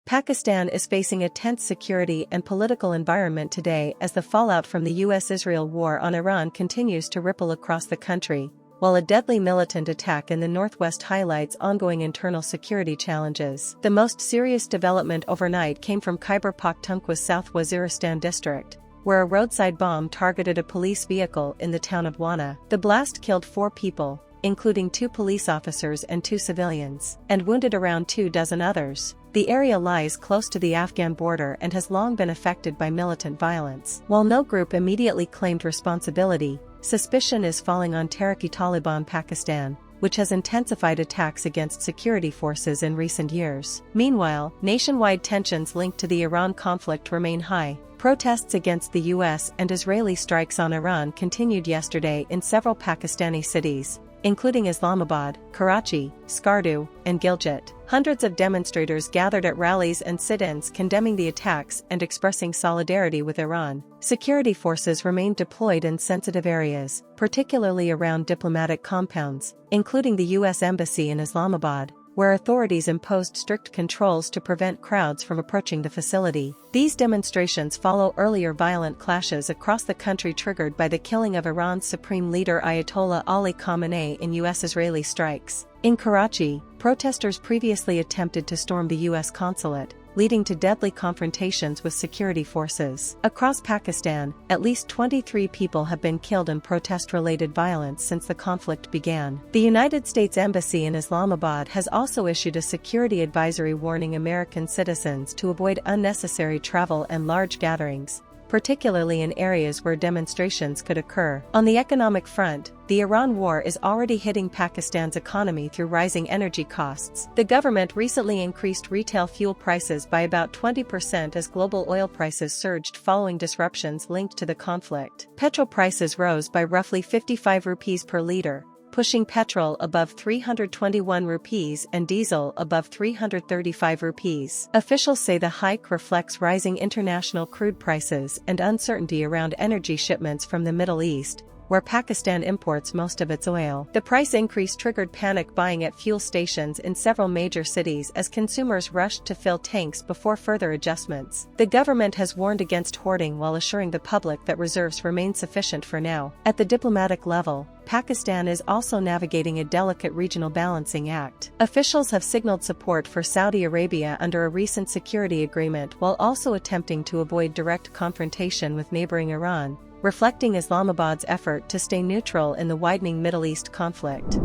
Pakistan is facing a tense security and political environment today as the fallout from the US-Israel war on Iran continues to ripple across the country, while a deadly militant attack in the northwest highlights ongoing internal security challenges. The most serious development overnight came from Khyber Pakhtunkhwa's South Waziristan district, where a roadside bomb targeted a police vehicle in the town of Wana. The blast killed 4 people, including 2 police officers and 2 civilians, and wounded around 24 others. The area lies close to the Afghan border and has long been affected by militant violence. While no group immediately claimed responsibility, suspicion is falling on Tehrik-e-Taliban Pakistan, which has intensified attacks against security forces in recent years. Meanwhile, nationwide tensions linked to the Iran conflict remain high. Protests against the US and Israeli strikes on Iran continued yesterday in several Pakistani cities, including Islamabad, Karachi, Skardu, and Gilgit. Hundreds of demonstrators gathered at rallies and sit-ins condemning the attacks and expressing solidarity with Iran. Security forces remain deployed in sensitive areas, particularly around diplomatic compounds, including the US Embassy in Islamabad, where authorities imposed strict controls to prevent crowds from approaching the facility. These demonstrations follow earlier violent clashes across the country triggered by the killing of Iran's supreme leader Ayatollah Ali Khamenei in US-Israeli strikes. In Karachi, protesters previously attempted to storm the US consulate, leading to deadly confrontations with security forces. Across Pakistan, at least 23 people have been killed in protest-related violence since the conflict began. The United States Embassy in Islamabad has also issued a security advisory warning American citizens to avoid unnecessary travel and large gatherings, particularly in areas where demonstrations could occur. On the economic front, the Iran war is already hitting Pakistan's economy through rising energy costs. The government recently increased retail fuel prices by about 20% as global oil prices surged following disruptions linked to the conflict. Petrol prices rose by roughly 55 rupees per liter, pushing petrol above 321 rupees and diesel above 335 rupees. Officials say the hike reflects rising international crude prices and uncertainty around energy shipments from the Middle East, where Pakistan imports most of its oil. The price increase triggered panic buying at fuel stations in several major cities as consumers rushed to fill tanks before further adjustments. The government has warned against hoarding while assuring the public that reserves remain sufficient for now. At the diplomatic level, Pakistan is also navigating a delicate regional balancing act. Officials have signaled support for Saudi Arabia under a recent security agreement while also attempting to avoid direct confrontation with neighboring Iran, reflecting Islamabad's effort to stay neutral in the widening Middle East conflict.